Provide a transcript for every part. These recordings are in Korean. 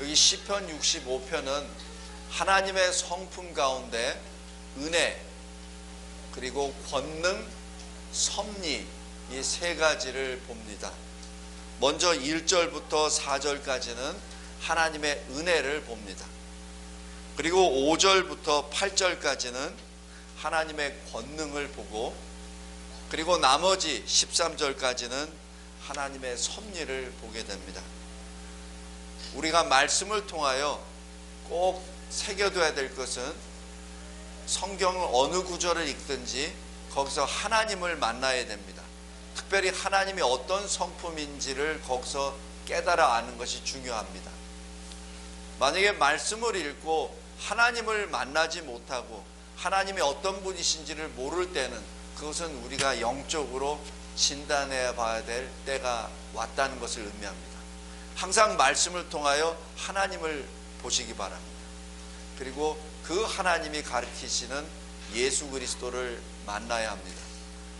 여기 시편 65편은 하나님의 성품 가운데 은혜, 그리고 권능, 섭리, 이 세 가지를 봅니다. 먼저 1절부터 4절까지는 하나님의 은혜를 봅니다. 그리고 5절부터 8절까지는 하나님의 권능을 보고, 그리고 나머지 13절까지는 하나님의 섭리를 보게 됩니다. 우리가 말씀을 통하여 꼭 새겨둬야 될 것은 성경을 어느 구절을 읽든지 거기서 하나님을 만나야 됩니다. 특별히 하나님이 어떤 성품인지를 거기서 깨달아 아는 것이 중요합니다. 만약에 말씀을 읽고 하나님을 만나지 못하고 하나님이 어떤 분이신지를 모를 때는 그것은 우리가 영적으로 진단해 봐야 될 때가 왔다는 것을 의미합니다. 항상 말씀을 통하여 하나님을 보시기 바랍니다. 그리고 그 하나님이 가르치시는 예수 그리스도를 만나야 합니다.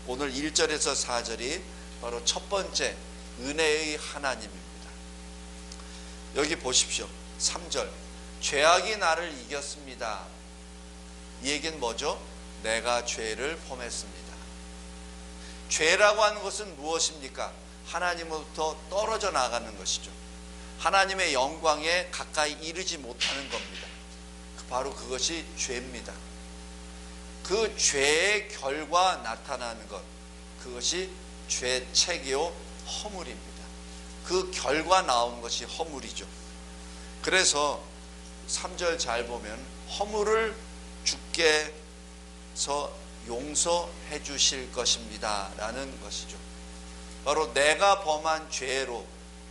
오늘 1절에서 4절이 바로 첫 번째 은혜의 하나님입니다. 여기 보십시오. 3절, 죄악이 나를 이겼습니다. 이 얘기는 뭐죠? 내가 죄를 범했습니다. 죄라고 하는 것은 무엇입니까? 하나님으로부터 떨어져 나가는 것이죠. 하나님의 영광에 가까이 이르지 못하는 겁니다. 바로 그것이 죄입니다. 그 죄의 결과 나타나는 것, 그것이 죄책이요 허물입니다. 그 결과 나온 것이 허물이죠. 그래서 3절 잘 보면 허물을 주께서 용서해 주실 것입니다 라는 것이죠. 바로 내가 범한 죄로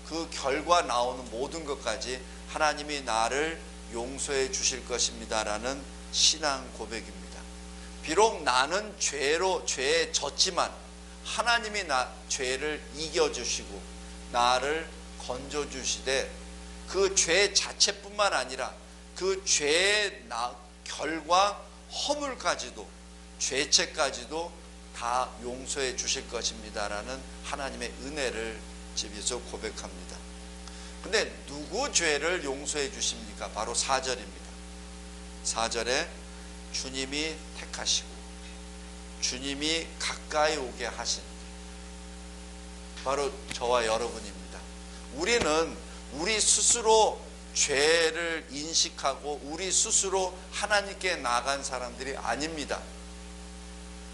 그 결과 나오는 모든 것까지 하나님이 나를 용서해 주실 것입니다 라는 신앙 고백입니다. 비록 나는 죄에 졌지만 하나님이 나 죄를 이겨주시고 나를 건져주시되 그 죄 자체뿐만 아니라 그 죄의 결과 허물까지도 죄책까지도 다 용서해 주실 것입니다 라는 하나님의 은혜를 집에서 고백합니다. 근데 누구 죄를 용서해 주십니까? 바로 4절입니다. 4절에 주님이 택하시고 주님이 가까이 오게 하신, 바로 저와 여러분입니다. 우리는 우리 스스로 죄를 인식하고 우리 스스로 하나님께 나간 사람들이 아닙니다.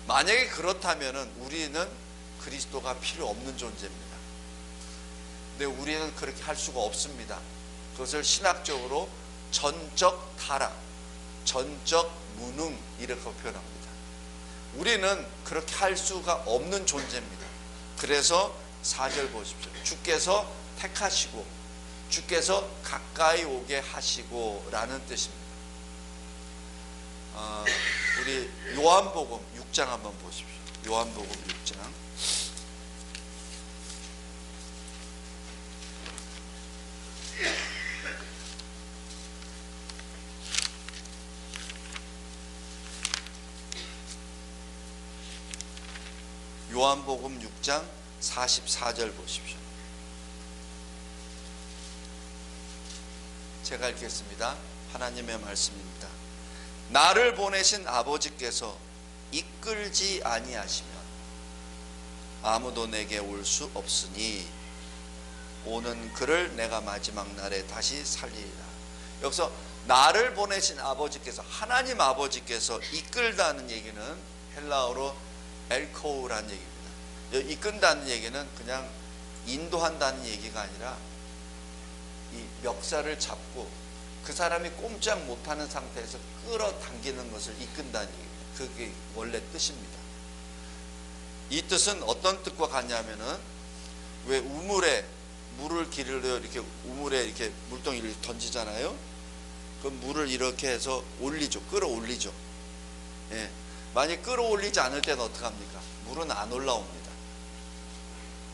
만약에 그렇다면 우리는 그리스도가 필요 없는 존재입니다. 근데 우리는 그렇게 할 수가 없습니다. 그것을 신학적으로 전적 타락, 전적 무능 이렇게 표현합니다. 우리는 그렇게 할 수가 없는 존재입니다. 그래서 4절 보십시오. 주께서 택하시고 주께서 가까이 오게 하시고 라는 뜻입니다. 우리 요한복음 6장 한번 보십시오. 요한복음 6장. 요한복음 6장 44절 보십시오. 제가 읽겠습니다. 하나님의 말씀입니다. 나를 보내신 아버지께서 이끌지 아니하시면 아무도 내게 올 수 없으니 오는 그를 내가 마지막 날에 다시 살리리라. 여기서 나를 보내신 아버지께서, 하나님 아버지께서 이끌다는 얘기는 헬라어로 엘코우라는 얘기입니다. 이끈다는 얘기는 그냥 인도한다는 얘기가 아니라 이 멱살을 잡고 그 사람이 꼼짝 못하는 상태에서 끌어당기는 것을 이끈다는 얘기입니다. 그게 원래 뜻입니다. 이 뜻은 어떤 뜻과 같냐면은, 왜 우물에 물을 기르려 이렇게 우물에 이렇게 물동이를 던지잖아요. 그 물을 이렇게 해서 올리죠. 끌어올리죠. 예. 만약 끌어올리지 않을 때는 어떡합니까? 물은 안 올라옵니다.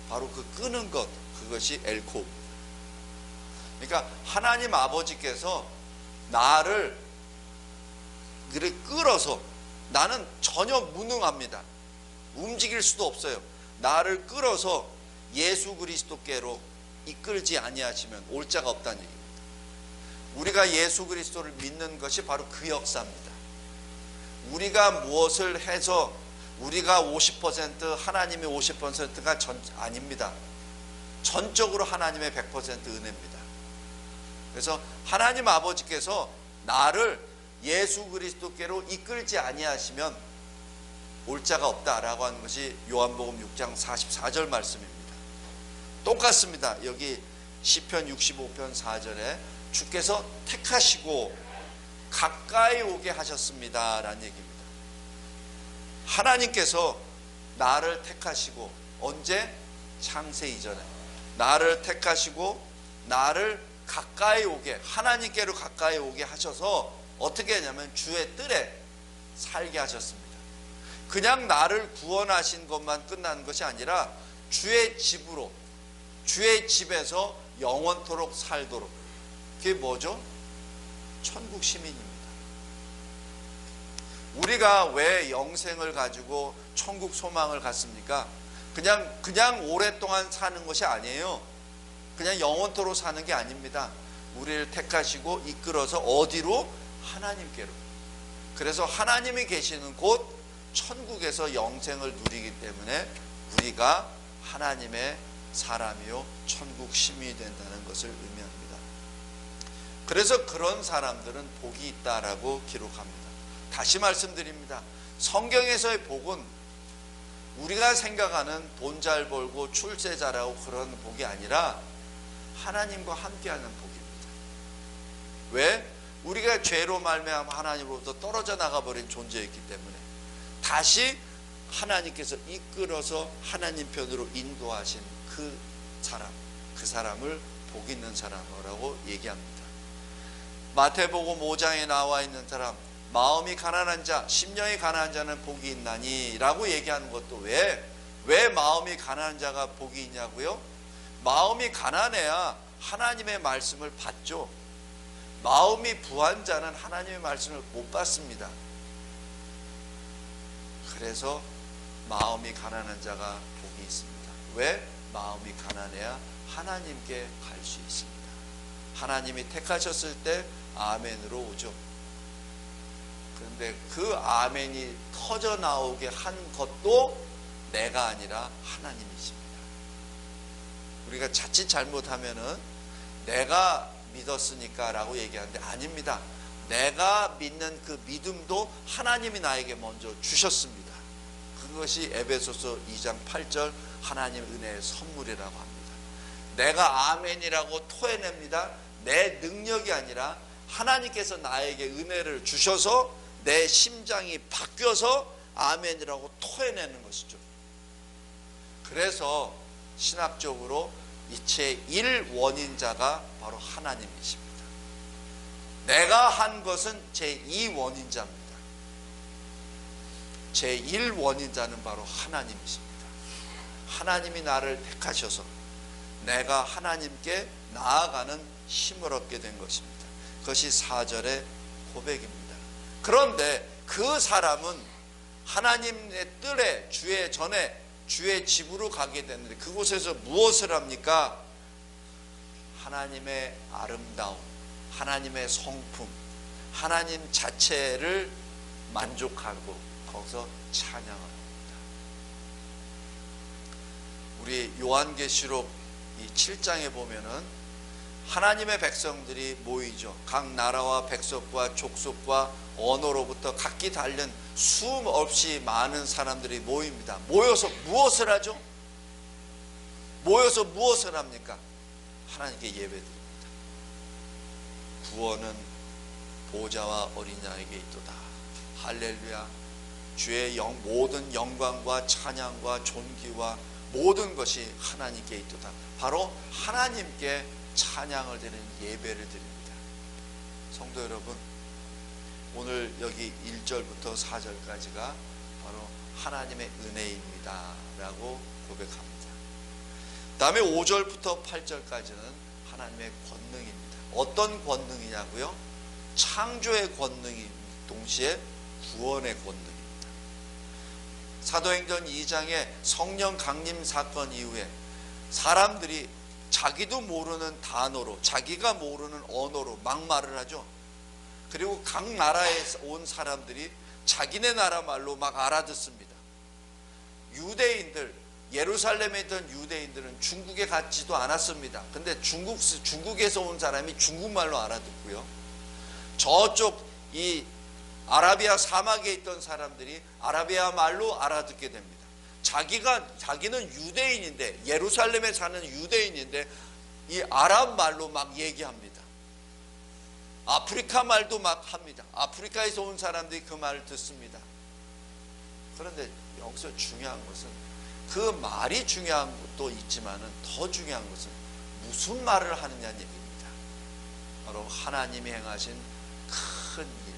바로 그 끄는 것, 그것이 엘코. 그러니까 하나님 아버지께서 나를 그렇게 끌어서, 나는 전혀 무능합니다. 움직일 수도 없어요. 나를 끌어서 예수 그리스도께로 이끌지 아니하시면 올 자가 없다는 얘기입니다. 우리가 예수 그리스도를 믿는 것이 바로 그 역사입니다. 우리가 무엇을 해서 우리가 50% 하나님이 50%가 아닙니다. 전적으로 하나님의 100% 은혜입니다. 그래서 하나님 아버지께서 나를 예수 그리스도께로 이끌지 아니하시면 올 자가 없다라고 하는 것이 요한복음 6장 44절 말씀입니다. 똑같습니다. 여기 시편 65편 4절에 주께서 택하시고 가까이 오게 하셨습니다 라는 얘기입니다. 하나님께서 나를 택하시고 언제? 창세 이전에 나를 택하시고 나를 가까이 오게, 하나님께로 가까이 오게 하셔서 어떻게 하냐면 주의 뜰에 살게 하셨습니다. 그냥 나를 구원하신 것만 끝나는 것이 아니라 주의 집으로, 주의 집에서 영원토록 살도록. 그게 뭐죠? 천국 시민입니다. 우리가 왜 영생을 가지고 천국 소망을 갖습니까? 그냥 오랫동안 사는 것이 아니에요. 그냥 영원토록 사는 게 아닙니다. 우리를 택하시고 이끌어서 어디로? 하나님께로. 그래서 하나님이 계시는 곳 천국에서 영생을 누리기 때문에 우리가 하나님의 사람이요 천국 시민이 된다는 것을 의미합니다. 그래서 그런 사람들은 복이 있다라고 기록합니다. 다시 말씀드립니다. 성경에서의 복은 우리가 생각하는 돈 잘 벌고 출세 잘하고 그런 복이 아니라 하나님과 함께하는 복입니다. 왜? 우리가 죄로 말미암아 하나님으로부터 떨어져 나가버린 존재였기 때문에 다시 하나님께서 이끌어서 하나님 편으로 인도하신 그 사람을 복 있는 사람이라고 얘기합니다. 마태복음 5장에 나와 있는 사람, 마음이 가난한 자, 심령이 가난한 자는 복이 있나니 라고 얘기하는 것도 왜 마음이 가난한 자가 복이 있냐고요? 마음이 가난해야 하나님의 말씀을 받죠. 마음이 부한 자는 하나님의 말씀을 못 받습니다. 그래서 마음이 가난한 자가 복이 있습니다. 왜? 마음이 가난해야 하나님께 갈 수 있습니다. 하나님이 택하셨을 때 아멘으로 오죠. 그런데 그 아멘이 터져 나오게 한 것도 내가 아니라 하나님이십니다. 우리가 자칫 잘못하면은 내가 믿었으니까 라고 얘기하는데 아닙니다. 내가 믿는 그 믿음도 하나님이 나에게 먼저 주셨습니다. 그것이 에베소서 2장 8절 하나님 은혜의 선물이라고 합니다. 내가 아멘이라고 토해냅니다. 내 능력이 아니라 하나님께서 나에게 은혜를 주셔서 내 심장이 바뀌어서 아멘이라고 토해내는 것이죠. 그래서 신학적으로 이체 1원인자가 바로 하나님이십니다. 내가 한 것은 제2원인자입니다. 제1원인자는 바로 하나님이십니다. 하나님이 나를 택하셔서 내가 하나님께 나아가는 힘을 얻게 된 것입니다. 그것이 4절의 고백입니다. 그런데 그 사람은 하나님의 뜰에 주의 전에 주의 집으로 가게 됐는데 그곳에서 무엇을 합니까? 하나님의 아름다움, 하나님의 성품, 하나님 자체를 만족하고 거기서 찬양을 합니다. 우리 요한계시록 이 7장에 보면은 하나님의 백성들이 모이죠. 각 나라와 백성과 족속과 언어로부터 각기 다른 수음 없이 많은 사람들이 모입니다. 모여서 무엇을 하죠? 모여서 무엇을 합니까? 하나님께 예배드립니다. 구원은 보좌와 어린 양에게 있도다. 할렐루야. 주의 모든 영광과 찬양과 존귀와 모든 것이 하나님께 있도다. 바로 하나님께 찬양을 드리는 예배를 드립니다. 성도 여러분, 오늘 여기 1절부터 4절까지가 바로 하나님의 은혜입니다 라고 고백합니다. 그 다음에 5절부터 8절까지는 하나님의 권능입니다. 어떤 권능이냐고요? 창조의 권능이 동시에 구원의 권능입니다. 사도행전 2장의 성령 강림 사건 이후에 사람들이 자기도 모르는 단어로, 자기가 모르는 언어로 막 말을 하죠. 그리고 각 나라에서 온 사람들이 자기네 나라 말로 막 알아듣습니다. 유대인들, 예루살렘에 있던 유대인들은 중국에 갔지도 않았습니다. 근데 중국에서 온 사람이 중국말로 알아듣고요. 저쪽 이 아라비아 사막에 있던 사람들이 아라비아 말로 알아듣게 됩니다. 자기는 유대인인데, 예루살렘에 사는 유대인인데 이 아랍 말로 막 얘기합니다. 아프리카 말도 막 합니다. 아프리카에서 온 사람들이 그 말을 듣습니다. 그런데 여기서 중요한 것은 그 말이 중요한 것도 있지만은 더 중요한 것은 무슨 말을 하느냐는 얘기입니다. 바로 하나님이 행하신 큰 일.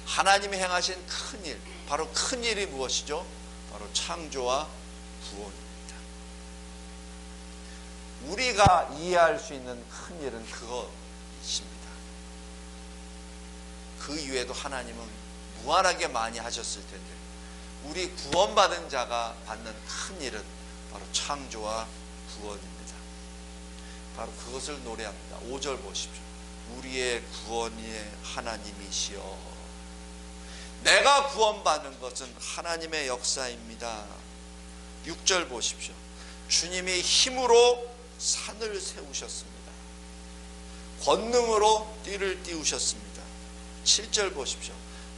하나님이 행하신 큰 일. 바로 큰 일이 무엇이죠? 바로 창조와 구원입니다. 우리가 이해할 수 있는 큰 일은 그것입니다. 그 이외에도 하나님은 무한하게 많이 하셨을 텐데 우리 구원받은 자가 받는 큰 일은 바로 창조와 구원입니다. 바로 그것을 노래합니다. 5절 보십시오. 우리의 구원의 하나님이시여. 내가 구원받는 것은 하나님의 역사입니다. 6절 보십시오. 주님이 힘으로 산을 세우셨습니다. 권능으로 띠를 띄우셨습니다. 7절 보십시오.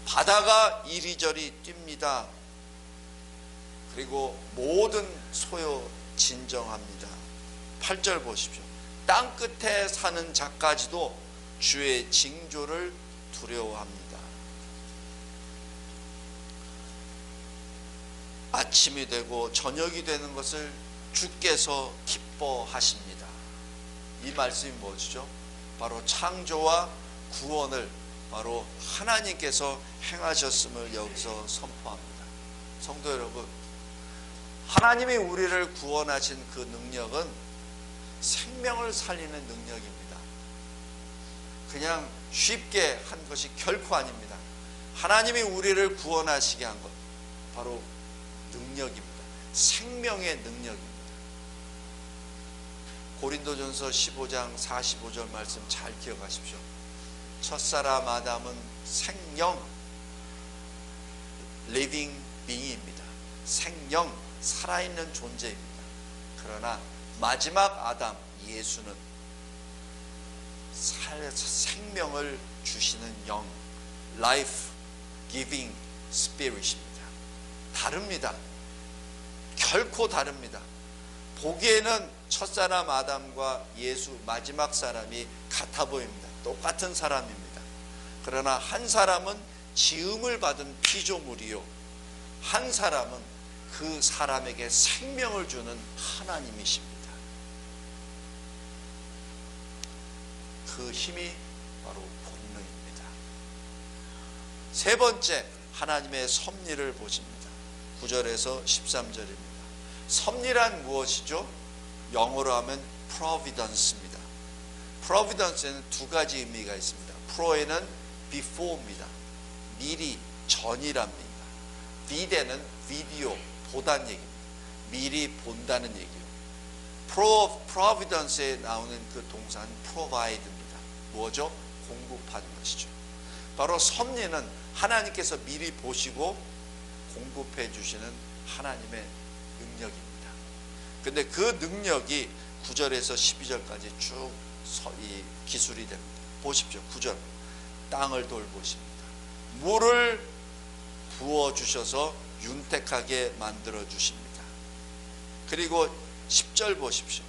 바다가 이리저리 뜁니다. 그리고 모든 소요 진정합니다. 8절 보십시오. 땅 끝에 사는 자까지도 주의 징조를 두려워합니다. 아침이 되고 저녁이 되는 것을 주께서 기뻐하십니다. 이 말씀이 무엇이죠? 바로 창조와 구원을 바로 하나님께서 행하셨음을 여기서 선포합니다. 성도 여러분, 하나님이 우리를 구원하신 그 능력은 생명을 살리는 능력입니다. 그냥 쉽게 한 것이 결코 아닙니다. 하나님이 우리를 구원하시게 한 것, 바로 능력입니다. 생명의 능력입니다. 고린도전서 15장 45절 말씀 잘 기억하십시오. 첫사람 아담은 생명, living being입니다. 생명, 살아있는 존재입니다. 그러나 마지막 아담, 예수는 생명을 주시는 영, life giving spirit입니다. 다릅니다. 결코 다릅니다. 보기에는 첫사람 아담과 예수 마지막 사람이 같아 보입니다. 똑같은 사람입니다. 그러나 한 사람은 지음을 받은 피조물이요, 한 사람은 그 사람에게 생명을 주는 하나님이십니다. 그 힘이 바로 본능입니다. 세 번째, 하나님의 섭리를 보십니다. 9절에서 13절입니다. 섭리란 무엇이죠? 영어로 하면 providence입니다. providence에는 두 가지 의미가 있습니다. pro에는 before입니다. 미리, 전이랍니다. vide는 video, 보다는 얘기입니다. 미리 본다는 얘기요. providence에 나오는 그 동사는 provide입니다. 뭐죠? 공급하는 것이죠. 바로 섭리는 하나님께서 미리 보시고 공급해 주시는 하나님의 능력입니다. 근데 그 능력이 9절에서 12절까지 쭉 기술이 됩니다. 보십시오. 9절. 땅을 돌보십니다. 물을 부어주셔서 윤택하게 만들어 주십니다. 그리고 10절 보십시오.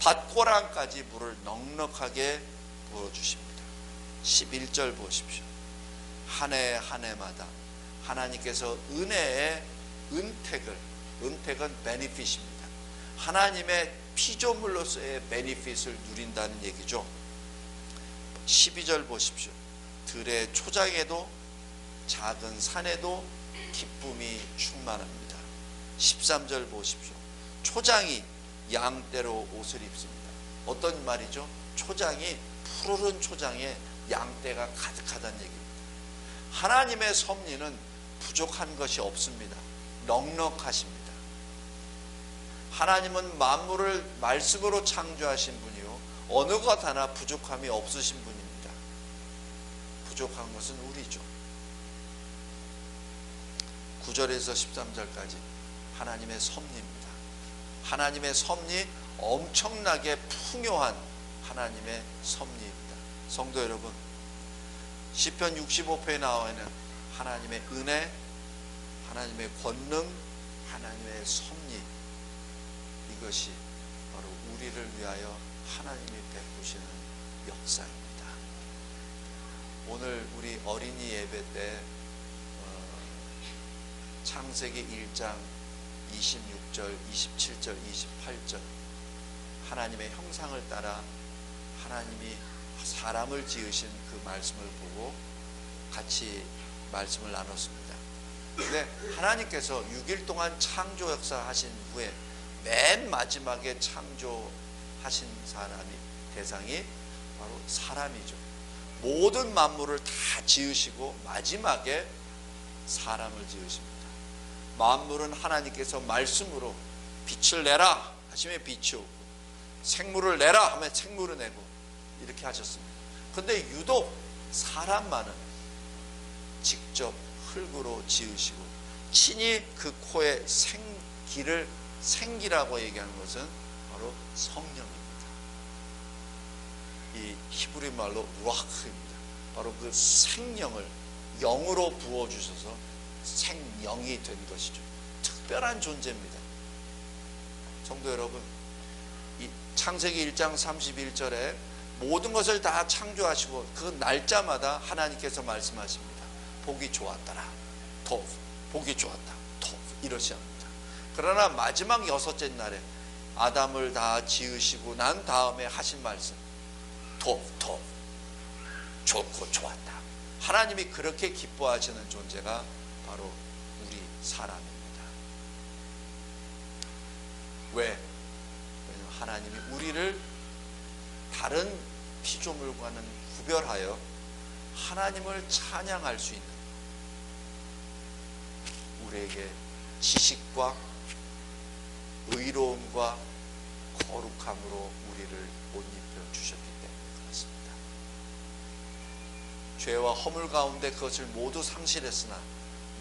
밭고랑까지 물을 넉넉하게 부어주십니다. 11절 보십시오. 한 해 한 해마다 하나님께서 은혜의 은택은 베니핏입니다. 하나님의 피조물로서의 베니핏을 누린다는 얘기죠. 12절 보십시오. 들의 초장에도 작은 산에도 기쁨이 충만합니다. 13절 보십시오. 초장이 양떼로 옷을 입습니다. 어떤 말이죠? 초장이, 푸르른 초장에 양떼가 가득하다는 얘기입니다. 하나님의 섭리는 부족한 것이 없습니다. 넉넉하십니다. 하나님은 만물을 말씀으로 창조하신 분이요 어느 것 하나 부족함이 없으신 분입니다. 부족한 것은 우리죠. 9절에서 13절까지 하나님의 섭리입니다. 하나님의 섭리, 엄청나게 풍요한 하나님의 섭리입니다. 성도 여러분, 시편 65편에 나와 있는 하나님의 은혜, 하나님의 권능, 하나님의 섭리, 이것이 바로 우리를 위하여 하나님이 베푸시는 역사입니다. 오늘 우리 어린이 예배 때 창세기 1장 26절, 27절, 28절 하나님의 형상을 따라 하나님이 사람을 지으신 그 말씀을 보고 같이 말씀을 나눴습니다. 근데 하나님께서 6일 동안 창조 역사 하신 후에 맨 마지막에 창조하신 대상이 바로 사람이죠. 모든 만물을 다 지으시고 마지막에 사람을 지으십니다. 만물은 하나님께서 말씀으로 빛을 내라 하시면 빛이 오고, 생물을 내라 하면 생물을 내고, 이렇게 하셨습니다. 그런데 유독 사람만은 직접 흙으로 지으시고 친히 그 코에 생기라고 얘기하는 것은 바로 성령입니다. 이 히브리 말로 루아흐입니다. 바로 그 생령을 영으로 부어주셔서 생령이 된 것이죠. 특별한 존재입니다. 성도 여러분, 이 창세기 1장 31절에 모든 것을 다 창조하시고 그 날짜마다 하나님께서 말씀하십니다. 보기 좋았더라, 토브, 보기 좋았다, 토브, 이러시 합니다. 그러나 마지막 6째 날에 아담을 다 지으시고 난 다음에 하신 말씀, 토브, 토브, 좋고 좋았다. 하나님이 그렇게 기뻐하시는 존재가 바로 우리 사람입니다. 왜? 왜냐하면 하나님이 우리를 다른 피조물과는 구별하여 하나님을 찬양할 수 있는, 우리에게 지식과 의로움과 거룩함으로 우리를 옷 입혀 주셨기 때문에 그렇습니다. 죄와 허물 가운데 그것을 모두 상실했으나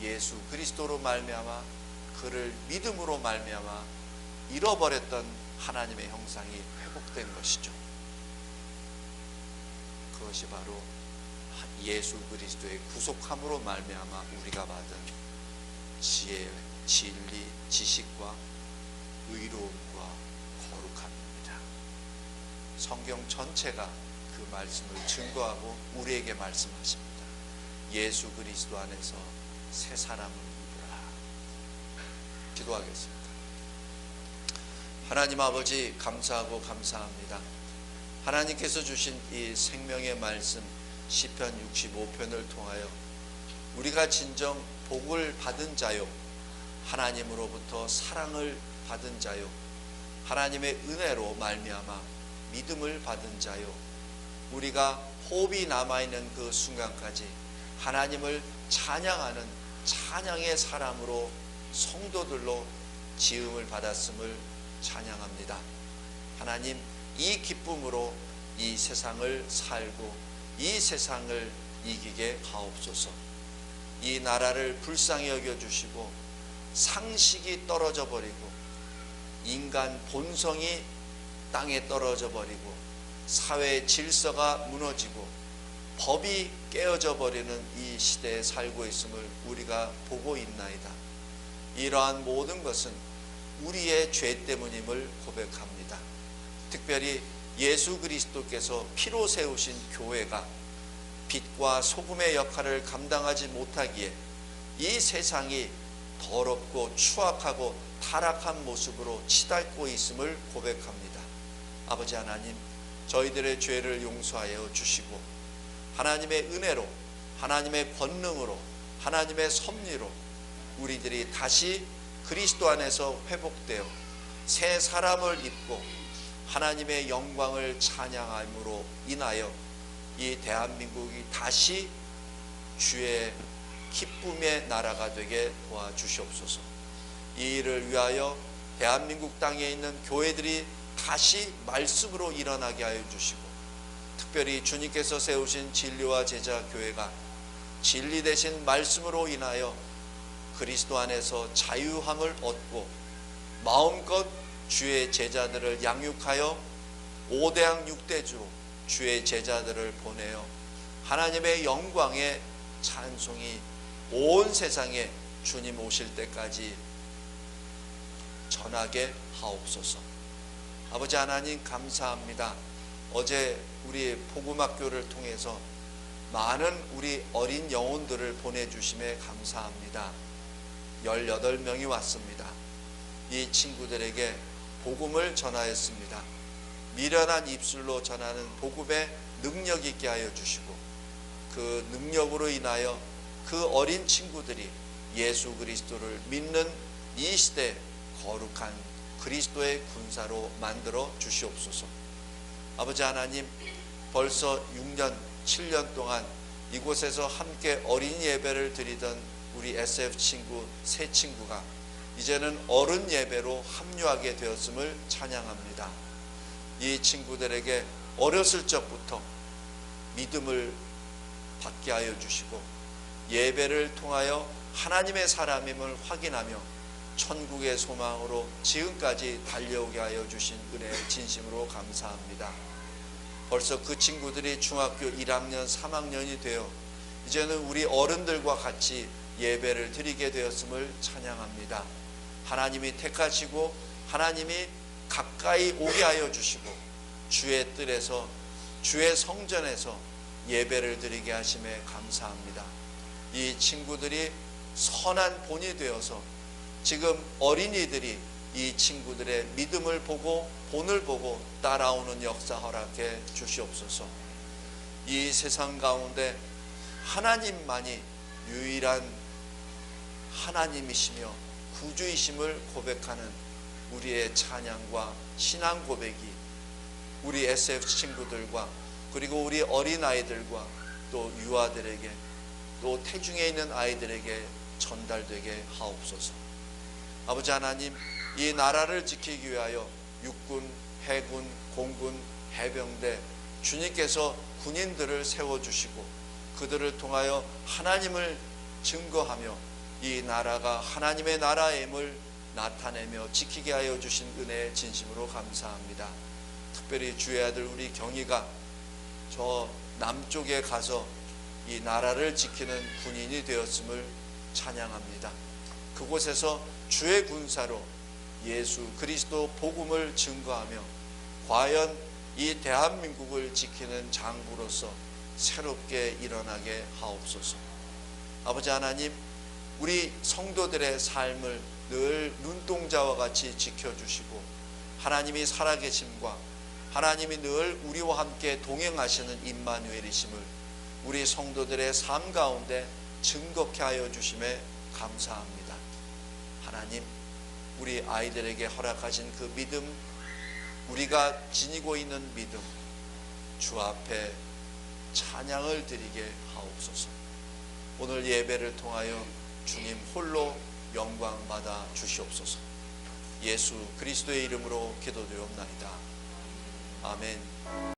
예수 그리스도로 말미암아, 그를 믿음으로 말미암아 잃어버렸던 하나님의 형상이 회복된 것이죠. 그것이 바로 예수 그리스도의 구속함으로 말미암아 우리가 받은 지혜, 진리, 지식과 의로움과 거룩함입니다. 성경 전체가 그 말씀을 증거하고 우리에게 말씀하십니다. 예수 그리스도 안에서 새 사람을 입으라. 기도하겠습니다. 하나님 아버지, 감사하고 감사합니다. 하나님께서 주신 이 생명의 말씀 시편 65편을 통하여 우리가 진정 복을 받은 자요, 하나님으로부터 사랑을 받은 자요, 하나님의 은혜로 말미암아 믿음을 받은 자요, 우리가 호흡이 남아있는 그 순간까지 하나님을 찬양하는 찬양의 사람으로, 성도들로 지음을 받았음을 찬양합니다. 하나님, 이 기쁨으로 이 세상을 살고 이 세상을 이기게 하옵소서. 이 나라를 불쌍히 여겨주시고 상식이 떨어져 버리고 인간 본성이 땅에 떨어져 버리고 사회의 질서가 무너지고 법이 깨어져 버리는 이 시대에 살고 있음을 우리가 보고 있나이다. 이러한 모든 것은 우리의 죄 때문임을 고백합니다. 특별히 예수 그리스도께서 피로 세우신 교회가 빛과 소금의 역할을 감당하지 못하기에 이 세상이 더럽고 추악하고 타락한 모습으로 치닫고 있음을 고백합니다. 아버지 하나님, 저희들의 죄를 용서하여 주시고 하나님의 은혜로, 하나님의 권능으로, 하나님의 섭리로 우리들이 다시 그리스도 안에서 회복되어 새 사람을 입고 하나님의 영광을 찬양함으로 인하여 이 대한민국이 다시 주의 기쁨의 나라가 되게 도와주시옵소서. 이 일을 위하여 대한민국 땅에 있는 교회들이 다시 말씀으로 일어나게 하여 주시고, 특별히 주님께서 세우신 진리와 제자 교회가 진리 대신 말씀으로 인하여 그리스도 안에서 자유함을 얻고 마음껏 주의 제자들을 양육하여 5대양 6대주로 주의 제자들을 보내어 하나님의 영광의 찬송이 온 세상에 주님 오실 때까지 전하게 하옵소서. 아버지 하나님 감사합니다. 어제 우리 복음학교를 통해서 많은 우리 어린 영혼들을 보내주심에 감사합니다. 18명이 왔습니다. 이 친구들에게 복음을 전하였습니다. 미련한 입술로 전하는 복음의 능력 있게 하여 주시고, 그 능력으로 인하여 그 어린 친구들이 예수 그리스도를 믿는 이 시대 거룩한 그리스도의 군사로 만들어 주시옵소서. 아버지 하나님, 벌써 6년 7년 동안 이곳에서 함께 어린이 예배를 드리던 우리 SF 친구 세 친구가 이제는 어른 예배로 합류하게 되었음을 찬양합니다. 이 친구들에게 어렸을 적부터 믿음을 받게 하여 주시고, 예배를 통하여 하나님의 사람임을 확인하며 천국의 소망으로 지금까지 달려오게 하여 주신 은혜 진심으로 감사합니다. 벌써 그 친구들이 중학교 1학년 3학년이 되어 이제는 우리 어른들과 같이 예배를 드리게 되었음을 찬양합니다. 하나님이 택하시고 하나님이 가까이 오게 하여 주시고 주의 뜰에서 주의 성전에서 예배를 드리게 하심에 감사합니다. 이 친구들이 선한 본이 되어서 지금 어린이들이 이 친구들의 믿음을 보고 본을 보고 따라오는 역사 허락해 주시옵소서. 이 세상 가운데 하나님만이 유일한 하나님이시며 구주이심을 고백하는 우리의 찬양과 신앙 고백이 우리 SF 친구들과 그리고 우리 어린아이들과 또 유아들에게 또 태중에 있는 아이들에게 전달되게 하옵소서. 아버지 하나님, 이 나라를 지키기 위하여 육군, 해군, 공군, 해병대 주님께서 군인들을 세워주시고 그들을 통하여 하나님을 증거하며 이 나라가 하나님의 나라임을 나타내며 지키게 하여 주신 은혜에 진심으로 감사합니다. 특별히 주의 아들 우리 경희가 저 남쪽에 가서 이 나라를 지키는 군인이 되었음을 찬양합니다. 그곳에서 주의 군사로 예수 그리스도 복음을 증거하며 과연 이 대한민국을 지키는 장부로서 새롭게 일어나게 하옵소서. 아버지 하나님, 우리 성도들의 삶을 늘 눈동자와 같이 지켜주시고 하나님이 살아계심과 하나님이 늘 우리와 함께 동행하시는 임마누엘이심을 우리 성도들의 삶 가운데 증거케 하여 주심에 감사합니다. 하나님, 우리 아이들에게 허락하신 그 믿음, 우리가 지니고 있는 믿음, 주 앞에 찬양을 드리게 하옵소서. 오늘 예배를 통하여 주님 홀로 영광 받아 주시옵소서. 예수 그리스도의 이름으로 기도드리옵나이다. 아멘.